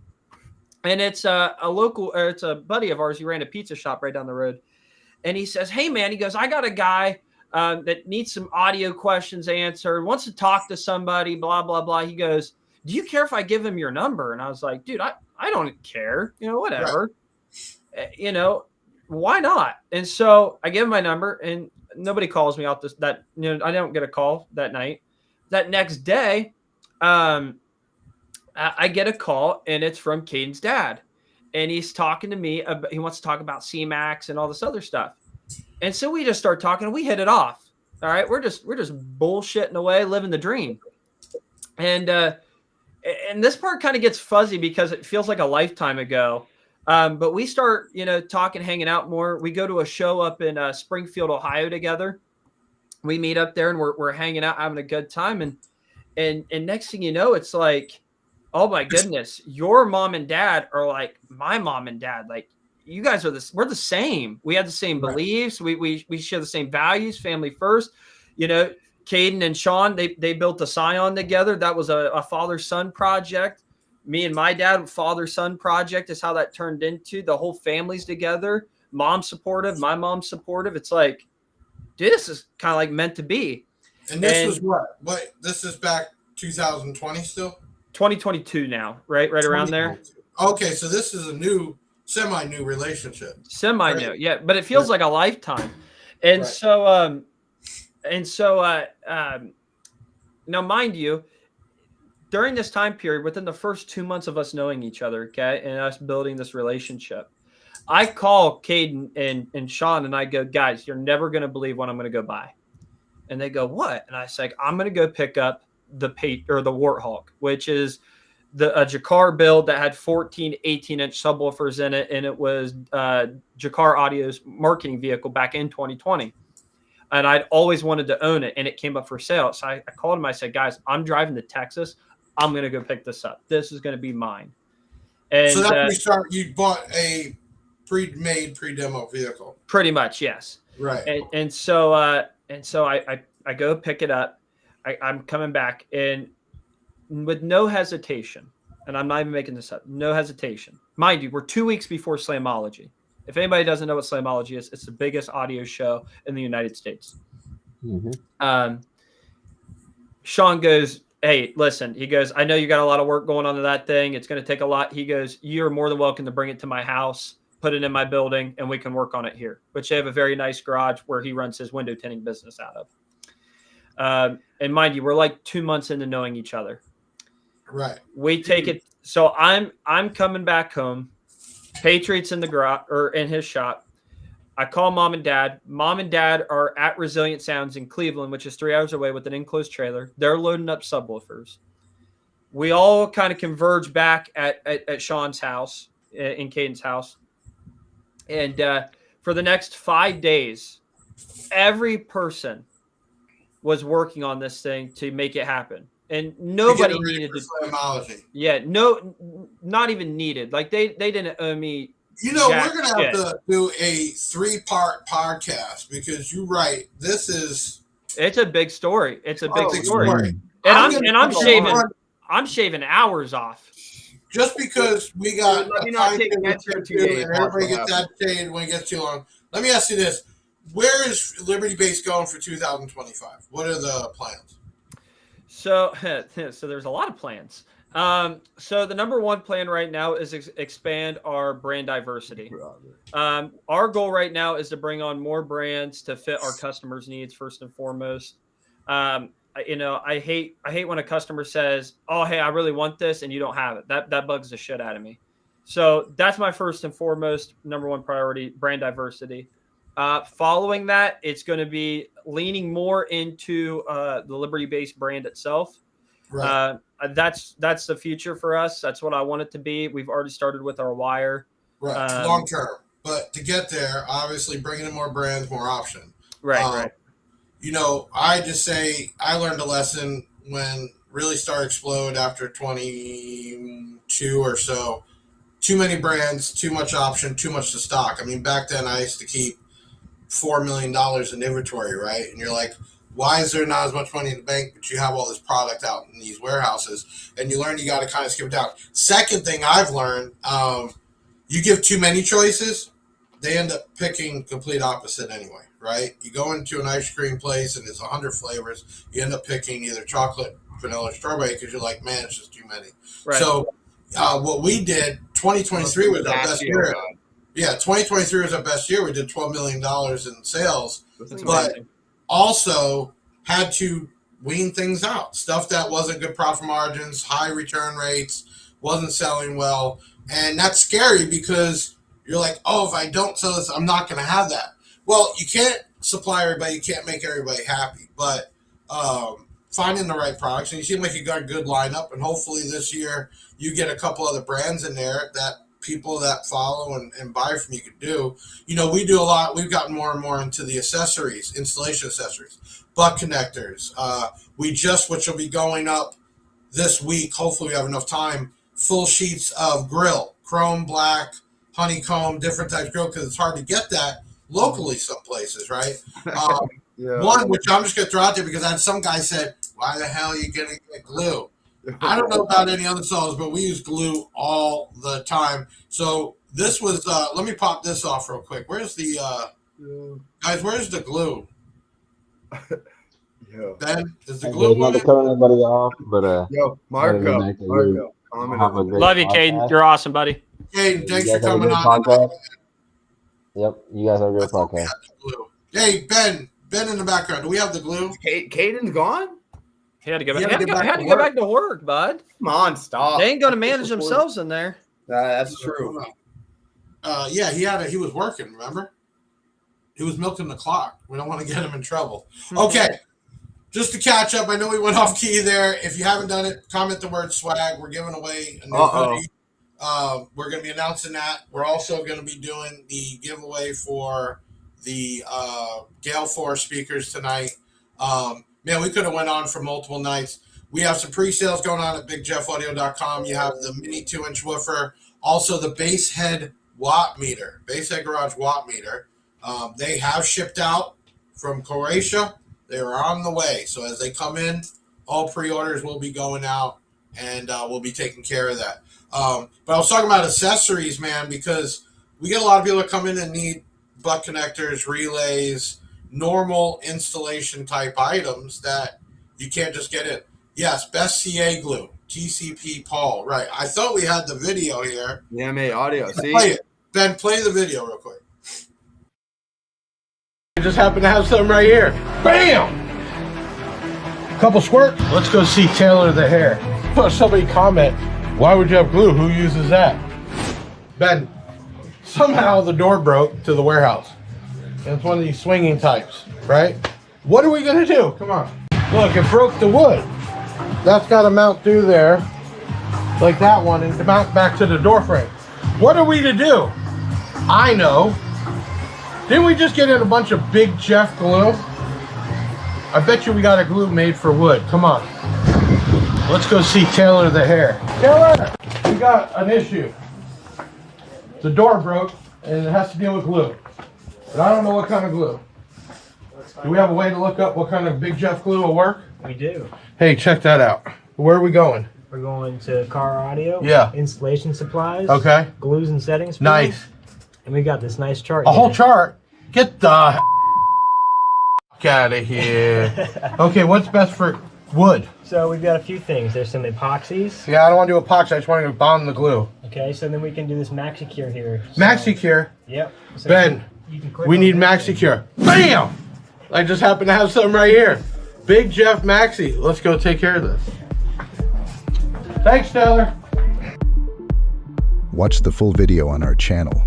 And it's it's a buddy of ours. He ran a pizza shop right down the road. And he says, "Hey man," he goes, "I got a guy that needs some audio questions answered, wants to talk to somebody, blah, blah, blah." He goes, "Do you care if I give him your number?" And I was like, "Dude, I don't care, whatever, right. Why not?" And so I give him my number, and nobody calls me out I don't get a call that night. That next day, I get a call, and it's from Caden's dad, and he's talking to me. He wants to talk about C-Max and all this other stuff. And so we just start talking, and we hit it off. All right. We're just bullshitting away, living the dream. And this part kind of gets fuzzy because it feels like a lifetime ago. But we start, talking, hanging out more. We go to a show up in Springfield, Ohio together. We meet up there, and we're hanging out, having a good time. And next thing you know, it's like, oh my goodness, your mom and dad are like my mom and dad. Like, you guys are we're the same. We have the same beliefs. We share the same values, family first. Caden and Sean, they built a Scion together. That was a father-son project. Me and my dad, father-son project is how that turned into. The whole family's together. Mom's supportive. My mom's supportive. It's like, dude, this is kind of like meant to be. And this was what? This is back 2020 still? 2022 now, right around there. Okay, so this is a semi-new relationship. Semi-new, right? Yeah, but it feels like a lifetime. And so now, mind you, during this time period, within the first 2 months of us knowing each other, okay, and us building this relationship, I call Caden and Sean, and I go, guys, you're never going to believe what I'm going to go buy. And they go, what? And I say, I'm going to go pick up the Warthog, which is a Jacquard build that had 14 18-inch subwoofers in it, and it was Jacquard Audio's marketing vehicle back in 2020. And I'd always wanted to own it, and it came up for sale. So I called him. I said, guys, I'm driving to Texas. I'm going to go pick this up. This is going to be mine. And so that's when you bought a pre-made, pre-demo vehicle. Pretty much, yes. Right. And so I go pick it up. I'm coming back, and with no hesitation, and I'm not even making this up, no hesitation. Mind you, we're 2 weeks before Slamology. If anybody doesn't know what Slamology is, it's the biggest audio show in the United States. Mm-hmm. Sean goes, hey, listen, he goes, I know you got a lot of work going on to that thing. It's going to take a lot. He goes, you're more than welcome to bring it to my house, put it in my building, and we can work on it here, which they have a very nice garage where he runs his window tinting business out of. And mind you, we're like 2 months into knowing each other. Right. We take it. So I'm coming back home. Patriots in the garage or in his shop. I call mom and dad. Mom and dad are at Resilient Sounds in Cleveland, which is 3 hours away with an enclosed trailer. They're loading up subwoofers. We all kind of converge back at Sean's house, in Caden's house. And for the next 5 days, every person was working on this thing to make it happen. And nobody needed to. Yeah, no, not even needed. Like they didn't owe me. We're gonna have to do a 3-part podcast because you're right. It's a big story. It's a big story. And I'm shaving hours off. Just because we got everybody gets that shade when it gets too long. Let me ask you this: where is LibertyBass going for 2025? What are the plans? So there's a lot of plans. So the number one plan right now is expand our brand diversity. Our goal right now is to bring on more brands to fit our customers' needs first and foremost. I hate when a customer says, "Oh, hey, I really want this," and you don't have it. That bugs the shit out of me. So that's my first and foremost number one priority: brand diversity. Following that, it's going to be leaning more into the LibertyBass brand itself. Right. That's the future for us. That's what I want it to be. We've already started with our wire. Right, long term. But to get there, obviously bringing in more brands, more option. Right. I just say I learned a lesson when really started explode after 22 or so. Too many brands, too much option, too much to stock. I mean, back then I used to keep $4 million in inventory, right? And you're like, why is there not as much money in the bank, but you have all this product out in these warehouses? And you learn you got to kind of skip it down. Second thing I've learned, you give too many choices, they end up picking complete opposite anyway, right? You go into an ice cream place and it's 100 flavors. You end up picking either chocolate, vanilla, or strawberry because you're like, man, it's just too many. Right. So what we did, 2023 was our best year. Yeah, 2023 was our best year. We did $12 million in sales, That's but amazing. also had to wean things out. Stuff that wasn't good profit margins, high return rates, wasn't selling well. And that's scary because you're like, oh, if I don't sell this, I'm not going to have that. Well, you can't supply everybody. You can't make everybody happy. But finding the right products, and you seem like you got a good lineup, and hopefully this year you get a couple other brands in there that people that follow and buy from you could do. You know, we do a lot. We've gotten more and more into the accessories, installation accessories, butt connectors. Which will be going up this week. Hopefully we have enough time. Full sheets of grill, chrome, black, honeycomb, different types of grill, because it's hard to get that locally some places, right? Yeah. One, which I'm just going to throw out there because I had some guy said, why the hell are you going to get glue? I don't know about any other solvers, but we use glue all the time. So this was, let me pop this off real quick. Where's the, guys, where's the glue? Yeah. Ben, is the Hey, glue not on to it? cut anybody off, but Yo, Marco. have a great Love you, Caden. You're awesome, buddy. Caden, thanks You for guys have a coming good on. podcast. Yep, you guys have a I great thought we podcast. had the glue. Hey, Ben in the background. Do we have the glue? Caden's gone? He had to go He back. had to get back Had to to go work. back to work, bud. Come on, stop. They ain't going to manage themselves in there. That's true. Yeah, he was working, remember? He was milking the clock. We don't want to get him in trouble. Okay. Just to catch up, I know we went off key there. If you haven't done it, comment the word swag. We're giving away a new hoodie. We're going to be announcing that. We're also going to be doing the giveaway for the Gale Force speakers tonight. Man, we could have went on for multiple nights. We have some pre-sales going on at BigJeffAudio.com. You have the mini 2-inch woofer, also the bass head watt meter, bass head garage watt meter. They have shipped out from Croatia. They are on the way. So as they come in, all pre-orders will be going out, and we'll be taking care of that. But I was talking about accessories, man, because we get a lot of people that come in and need butt connectors, relays, normal installation type items that you can't just get in. Yes, best CA glue, TCP Paul. Right. I thought we had the video here. Yeah, mate, audio. See? Play it. Ben, play the video real quick. I just happen to have something right here. Bam! Couple squirts. Let's go see Taylor the hair. Somebody comment, why would you have glue? Who uses that? Ben, somehow the door broke to the warehouse. And it's one of these swinging types, right? What are we going to do? Come on. Look, it broke the wood. That's got to mount through there like that one and to mount back to the door frame. What are we to do? I know. Didn't we just get in a bunch of Big Jeff glue? I bet you we got a glue made for wood. Come on. Let's go see Taylor the hair. Taylor, we got an issue. The door broke and it has to deal with glue. But I don't know what kind of glue. Do we have a way to look up what kind of Big Jeff glue will work? We do. Hey, check that out. Where are we going? We're going to car audio. Yeah. Installation supplies. Okay. Glues and settings. Nice. And we got this nice chart. A whole here. chart? Get the out of here. Okay, what's best for wood? So we've got a few things. There's some epoxies. Yeah, I don't want to do epoxy. I just want to bond the glue. Okay, so then we can do this MaxiCure here. So, MaxiCure. Yep. So Ben, you can click we on need that. MaxiCure. Bam! I just happen to have something right here. Big Jeff Maxi. Let's go take care of this. Thanks, Taylor. Watch the full video on our channel.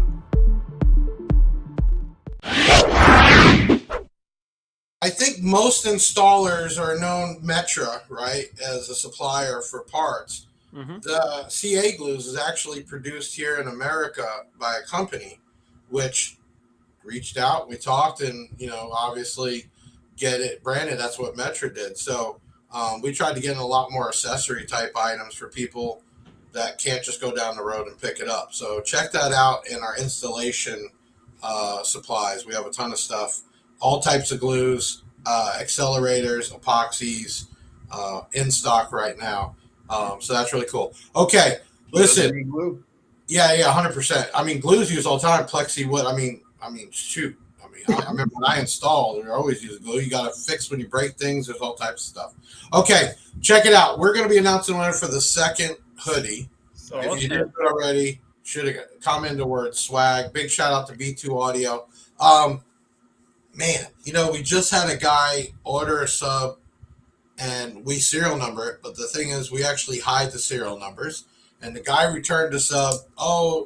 I think most installers are known Metra, right, as a supplier for parts. Mm-hmm. The CA glues is actually produced here in America by a company, which reached out, we talked, and, you know, obviously get it branded. That's what Metra did. So we tried to get in a lot more accessory type items for people that can't just go down the road and pick it up. So check that out in our installation supplies. We have a ton of stuff, all types of glues, accelerators, epoxies, in stock right now. So that's really cool. Okay, listen. Yeah, 100%. I mean, glue's used all the time. Plexi wood. I mean, shoot. I remember when I installed, we always use glue. You got to fix when you break things. There's all types of stuff. Okay, check it out. We're going to be announcing one for the second hoodie. If you didn't do it already, should have commented the word swag. Big shout out to B2 Audio. Man, we just had a guy order a sub and we serial number it, but the thing is we actually hide the serial numbers. And the guy returned the sub,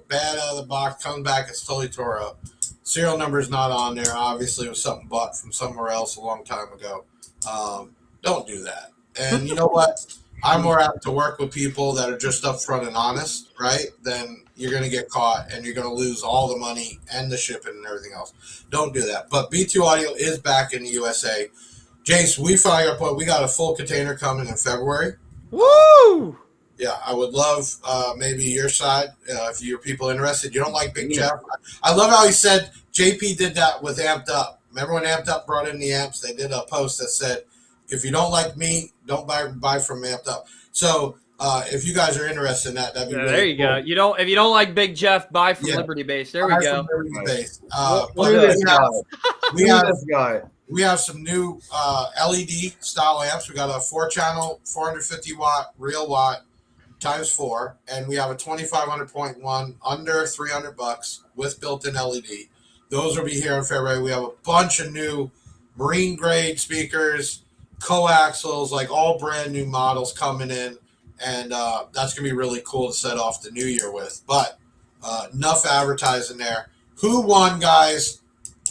bad out of the box, comes back, it's totally tore up. Serial number is not on there. Obviously, it was something bought from somewhere else a long time ago. Don't do that. And you know what? I'm more apt to work with people that are just upfront and honest, right? Then you're going to get caught and you're going to lose all the money and the shipping and everything else. Don't do that. But B2 Audio is back in the USA. Jace, we finally got a point. We got a full container coming in February. Woo! Yeah, I would love maybe your side if you're people interested. You don't like Big Jeff? I love how he said JP did that with Amped Up. Remember when Amped Up brought in the amps? They did a post that said, if you don't like me, don't buy from Amped Up. So if you guys are interested in that, that'd be really there you cool. go. If you don't like Big Jeff, buy from LibertyBass. There we go. We have some new LED style amps. We got a 4-channel, 450 watt, real watt times 4, and we have a 2500.1 under $300 with built-in LED. Those will be here in February. We have a bunch of new marine grade speakers, coaxials, like all brand new models coming in, and that's gonna be really cool to set off the new year with. But enough advertising there. Who won, guys?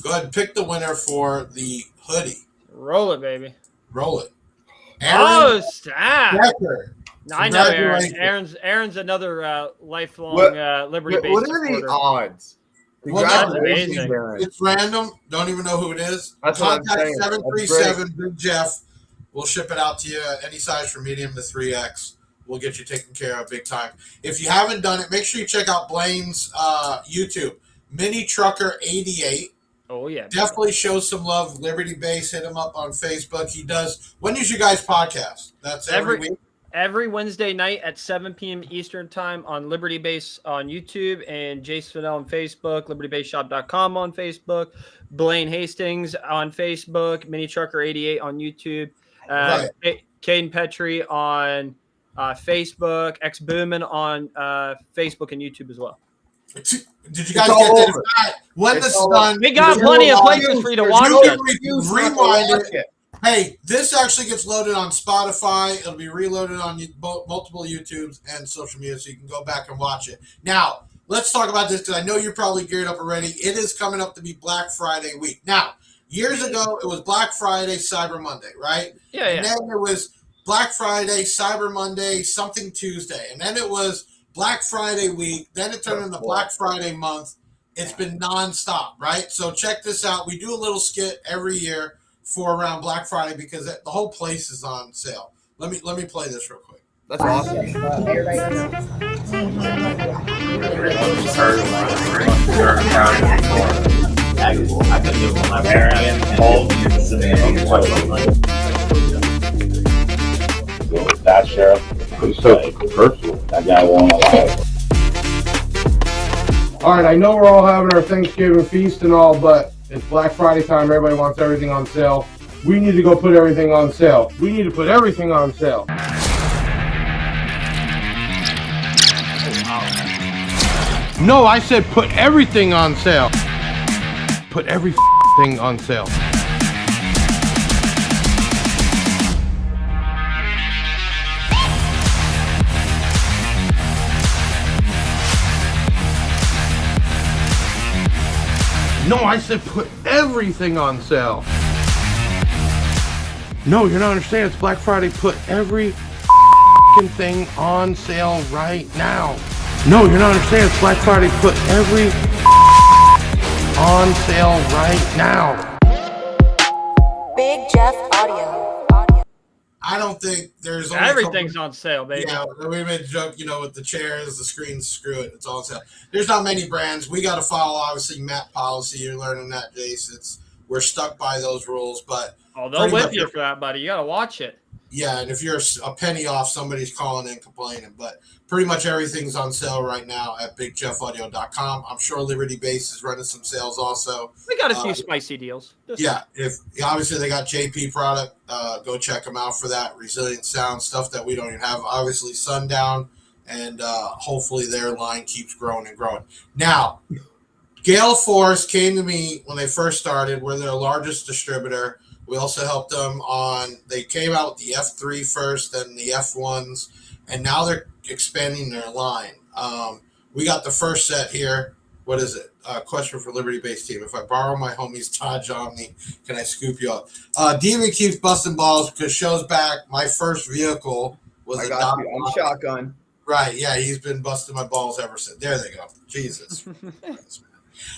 Go ahead and pick the winner for the hoodie. Roll it, baby. Roll it. Stop. Decker. I know Aaron. Aaron's another lifelong LibertyBass What are the odds? Congratulations, it's random. Don't even know who it is. That's what Contact I'm saying. 737 Big Jeff. We'll ship it out to you any size from medium to 3X. We'll get you taken care of big time. If you haven't done it, make sure you check out Blaine's YouTube. Mini Trucker 88. Oh, yeah. Definitely show some love. LibertyBass, hit him up on Facebook. He does. When is you guys podcast? That's every week? Every Wednesday night at 7 p.m. Eastern time on LibertyBass on YouTube and Jace Fidel on Facebook, LibertyBassShop.com on Facebook, Blaine Hastings on Facebook, Mini Trucker 88 on YouTube, Caden Petrie on Facebook, X Boomin on Facebook and YouTube as well. Did you guys get this? When this is done, we got plenty of places for you to watch it. Rewind it. Hey, this actually gets loaded on Spotify. It'll be reloaded on multiple YouTubes and social media, so you can go back and watch it. Now, let's talk about this because I know you're probably geared up already. It is coming up to be Black Friday week. Now, years ago, it was Black Friday, Cyber Monday, right? Yeah. And then it was Black Friday, Cyber Monday, something Tuesday. And then it was Black Friday week. Then it turned into Black Friday month. It's been nonstop, right? So check this out. We do a little skit every year for around Black Friday because the whole place is on sale. Let me play this real quick. That's awesome. That sheriff. It's so personal. That guy won't allow it. All right, I know we're all having our Thanksgiving feast and all, but it's Black Friday time. Everybody wants everything on sale. We need to go put everything on sale. We need to put everything on sale. No, I said put everything on sale. Put everything on sale. No, I said put everything on sale. No, you're not understanding. It's Black Friday. Put every thing on sale right now. No, you're not understanding. It's Black Friday. Put every on sale right now. Big Jeff Audio. I don't think there's only everything's on sale, baby. Yeah, we made a joke, with the chairs, the screens, screw it, it's all on sale. There's not many brands. We got to follow, obviously, MAP policy. You're learning that, Jace. We're stuck by those rules, but they'll whip you for that, buddy. You got to watch it. Yeah, and if you're a penny off, somebody's calling in complaining. But pretty much everything's on sale right now at BigJeffAudio.com. I'm sure LibertyBass is running some sales also. We got a few spicy deals. If obviously they got JP product, go check them out for that. Resilient sound stuff that we don't even have. Obviously, Sundown, and hopefully their line keeps growing and growing. Now, Gale Force came to me when they first started. We're their largest distributor. We also helped them they came out with the F3 first, then the F1s, and now they're expanding their line. We got the first set here. What is it? Question for LibertyBass team. If I borrow my homie's Taj Omni, can I scoop you up? Demon keeps busting balls because shows back my first vehicle was I a got you. I'm shotgun. Right, yeah, he's been busting my balls ever since. There they go. Jesus.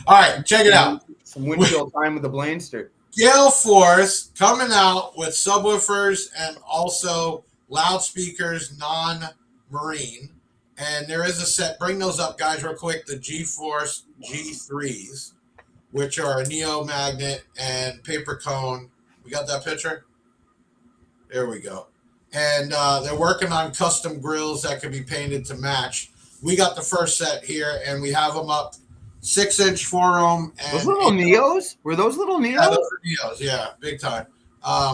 All right, check it out. Some windshield time with the Blaster. Gale Force coming out with subwoofers and also loudspeakers, non-marine. And there is a set. Bring those up, guys, real quick. The G-Force G3s, which are a Neo Magnet and paper cone. We got that picture? There we go. And they're working on custom grills that can be painted to match. We got the first set here, and we have them up 6-inch 4-ohm. Those little Neos? Were those little Neos? Yeah, those are Neos. Yeah, big time.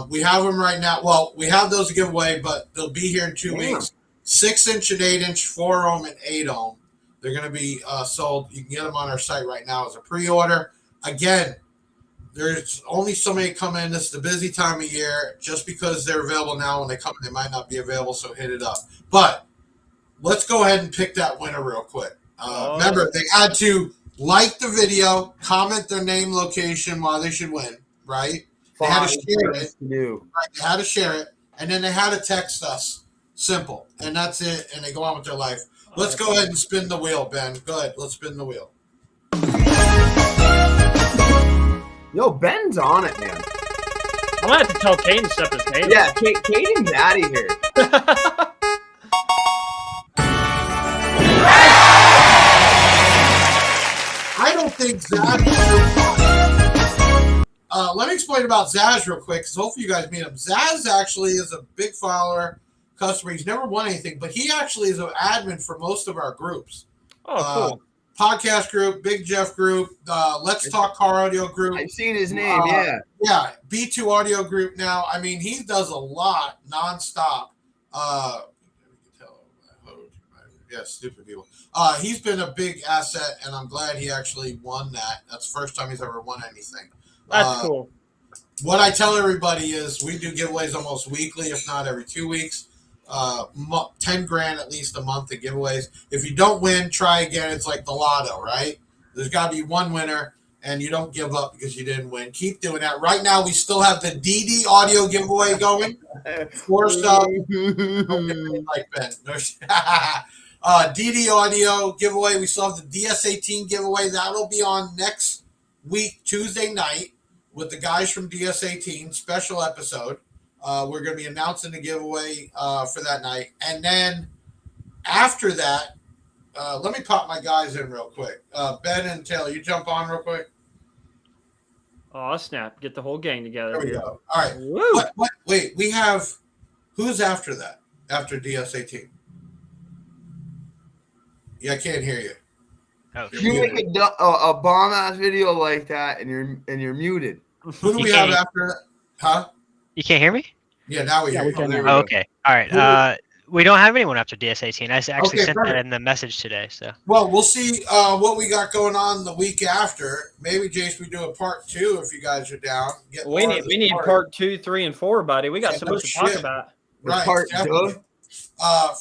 We have them right now. Well, we have those to give away, but they'll be here in 2 weeks. 6-inch and 8-inch, 4-ohm and 8-ohm. They're going to be sold. You can get them on our site right now as a pre-order. Again, there's only so many come in. This is the busy time of year. Just because they're available now, when they come in, they might not be available, so hit it up. But let's go ahead and pick that winner real quick. Remember, they had to like the video, comment their name, location, why they should win, right? They had to share it. Right, they had to share it, and then they had to text us. Simple. And that's it, and they go on with their life. Let's go ahead and spin the wheel, Ben. Go ahead. Let's spin the wheel. Yo, Ben's on it, man. I'm going to have to tell Caden to step his name. Yeah, Caden's out of here. I don't think Zaz. Let me explain about Zaz real quick, because hopefully you guys meet him. Zaz actually is a big follower, customer. He's never won anything, but he actually is an admin for most of our groups. Oh, cool. Podcast group, Big Jeff group, Let's Talk Car Audio group. I've seen his name, yeah. Yeah, B2 Audio group now. I mean, he does a lot nonstop. Yeah, stupid people. He's been a big asset, and I'm glad he actually won that. That's the first time he's ever won anything. That's cool. What I tell everybody is we do giveaways almost weekly, if not every 2 weeks. 10 grand at least a month of giveaways. If you don't win, try again. It's like the lotto, right? There's got to be one winner, and you don't give up because you didn't win. Keep doing that. Right now, we still have the DD audio giveaway going. First up, like Ben. DD audio giveaway. We still have the DS18 giveaway. That'll be on next week, Tuesday night, with the guys from DS18. Special episode. We're going to be announcing the giveaway for that night. And then after that, let me pop my guys in real quick. Ben and Taylor, you jump on real quick. Oh, snap. Get the whole gang together. There we go. All right. Wait, we have – who's after that, after DS18? Yeah, I can't hear you. Oh, you make a bomb-ass video like that, and you're muted. Who do we have after that? Huh? You can't hear me? Yeah, now we hear you. Oh, okay. All right. We don't have anyone after DS18. I actually sent that in the message today. So. Well, we'll see what we got going on the week after. Maybe, Jace, we do a part 2 if you guys are down. We need part 2, 3, and 4, buddy. We got so much to talk about. Right.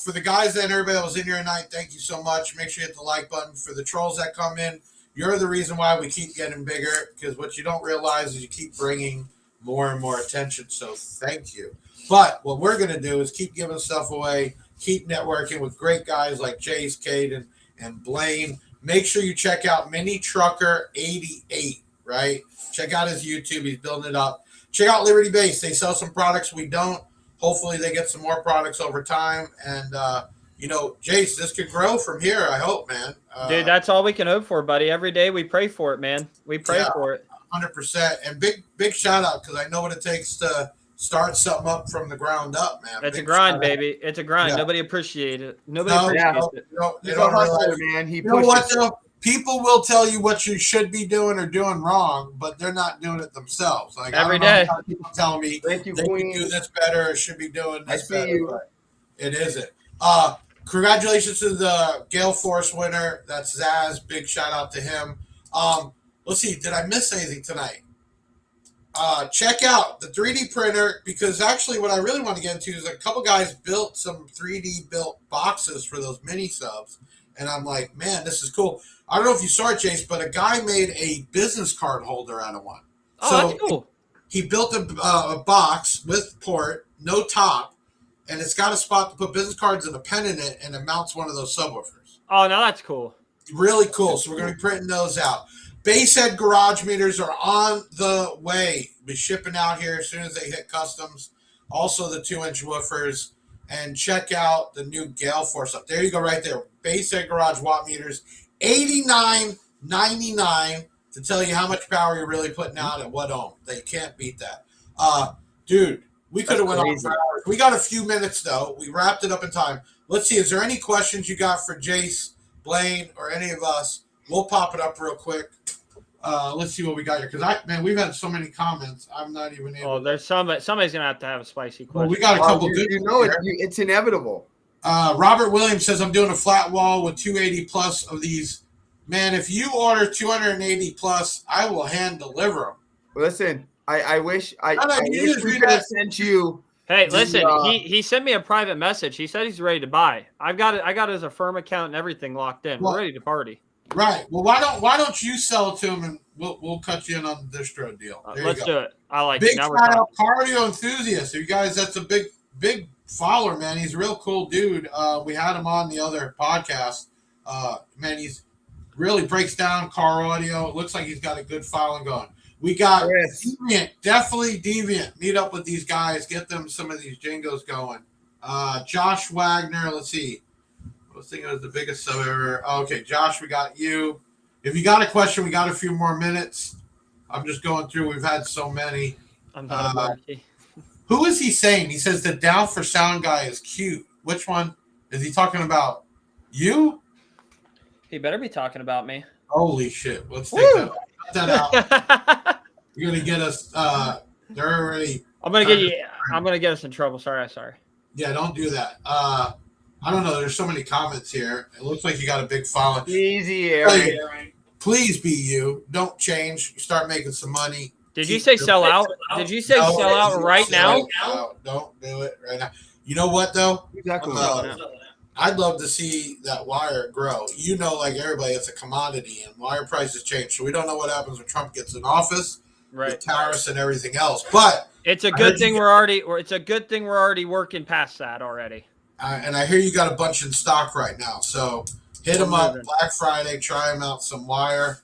For the guys and everybody that was in here tonight, thank you so much. Make sure you hit the like button. For the trolls that come in, you're the reason why we keep getting bigger, because what you don't realize is you keep bringing more and more attention. So thank you. But what we're going to do is keep giving stuff away, keep networking with great guys like Jace, Caden, and Blaine. Make sure you check out Mini Trucker 88, right? Check out his YouTube. He's building it up. Check out LibertyBass. They sell some products we don't. Hopefully they get some more products over time. And, Jace, this could grow from here, I hope, man. Dude, that's all we can hope for, buddy. Every day we pray for it, man. We pray for it. 100%. And big shout out, because I know what it takes to start something up from the ground up, man. It's a grind, baby. It's a grind. Yeah. Nobody appreciates it. Nobody appreciates it. He's a hustler, man. You know what, though? People will tell you what you should be doing or doing wrong, but they're not doing it themselves. Like every day, people tell me Thank you, they can do this better or should be doing this better. But it isn't. congratulations to the Gale Force winner. That's Zaz. Big shout out to him. Let's see. Did I miss anything tonight? Check out the 3D printer, because actually what I really want to get into is a couple guys built some 3D built boxes for those mini subs. And I'm like, man, this is cool. I don't know if you saw it, Jace, but a guy made a business card holder out of one. Oh, that's cool. He built a box with port, no top, and it's got a spot to put business cards and a pen in it, and it mounts one of those subwoofers. Oh, no, that's cool. Really cool. So we're going to be printing those out. Basehead garage meters are on the way. We'll be shipping out here as soon as they hit customs. Also the 2-inch woofers. And check out the new Gale Force up. There you go right there. Basehead garage watt meters. $89.99 to tell you how much power you're really putting out at what ohm. They can't beat that. Dude, we could have went on for hours. We got a few minutes, though. We wrapped it up in time. Let's see. Is there any questions you got for Jace, Blaine, or any of us? We'll pop it up real quick. Let's see what we got here. Because, we've had so many comments. I'm not even able. Oh, there's somebody's going to have a spicy question. Well, we got a couple good ones. It's inevitable. Robert Williams says, I'm doing a flat wall with 280 plus of these. Man, if you order 280 plus, I will hand deliver them. Listen, I wish we could have sent you. Hey, listen, he sent me a private message. He said he's ready to buy. I got his Affirm account and everything locked in. We're ready to party. Right. Well, why don't you sell it to him and we'll cut you in on the distro deal. Let's do it. I like big it. Now shout out cardio enthusiast. You guys, that's a big follower, man. He's a real cool dude. We had him on the other podcast. Man, he's really breaks down car audio. It looks like he's got a good following going. We got Deviant, definitely Deviant. Meet up with these guys, get them some of these jingos going. Josh Wagner, let's see. I was thinking it was the biggest sub ever. Okay, Josh, we got you. If you got a question, we got a few more minutes. I'm just going through. We've had so many. I'm not a monkey. Who is he saying? He says the down for sound guy is cute. Which one? Is he talking about you? He better be talking about me. Holy shit. Let's take that out. You're going to get us. They're already. I'm going to get us in trouble. Sorry. Yeah, don't do that. I don't know. There's so many comments here. It looks like you got a big following. Easy area. Please be you. Don't change. Start making some money. Did you say sell out? Did you say sell out right now? Don't do it right now. You know what, though? Exactly. I'd love to see that wire grow. You know, like everybody, it's a commodity, and wire prices change. So we don't know what happens when Trump gets in office, with tariffs and everything else. But it's a good thing we're already working past that already. And I hear you got a bunch in stock right now. So hit them up Black Friday. Try them out some wire.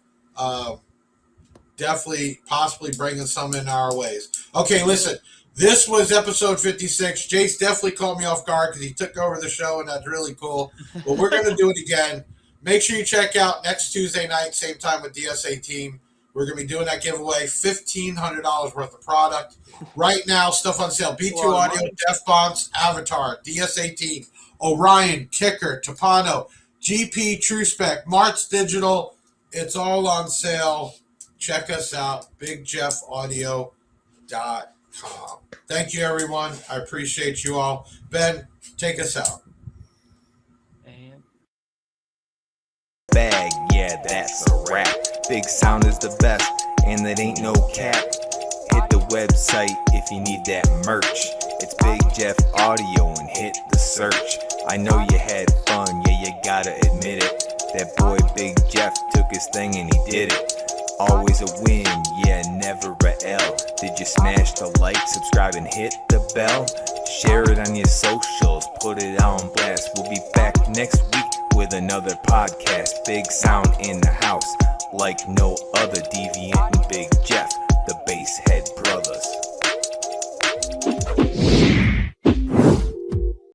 Definitely, possibly bringing some in our ways. Okay, listen. This was episode 56. Jace definitely caught me off guard because he took over the show, and that's really cool. But we're going to do it again. Make sure you check out next Tuesday night, same time with DSA Team. We're going to be doing that giveaway, $1,500 worth of product. Right now, stuff on sale. B2 Audio, Def Bonds, Avatar, DSA Team, Orion, Kicker, Tapano, GP, TrueSpec, Mart's Digital. It's all on sale. Check us out, BigJeffAudio.com. Thank you, everyone. I appreciate you all. Ben, take us out. Bag, yeah, that's a wrap. Big Sound is the best, and it ain't no cap. Hit the website if you need that merch. It's Big Jeff Audio and hit the search. I know you had fun, yeah, you gotta admit it. That boy Big Jeff took his thing and he did it. Always a win, yeah, never a L. Did you smash the like, subscribe, and hit the bell? Share it on your socials, put it on blast. We'll be back next week with another podcast. Big Sound in the house, like no other. Deviant and Big Jeff, the Basshead Brothers.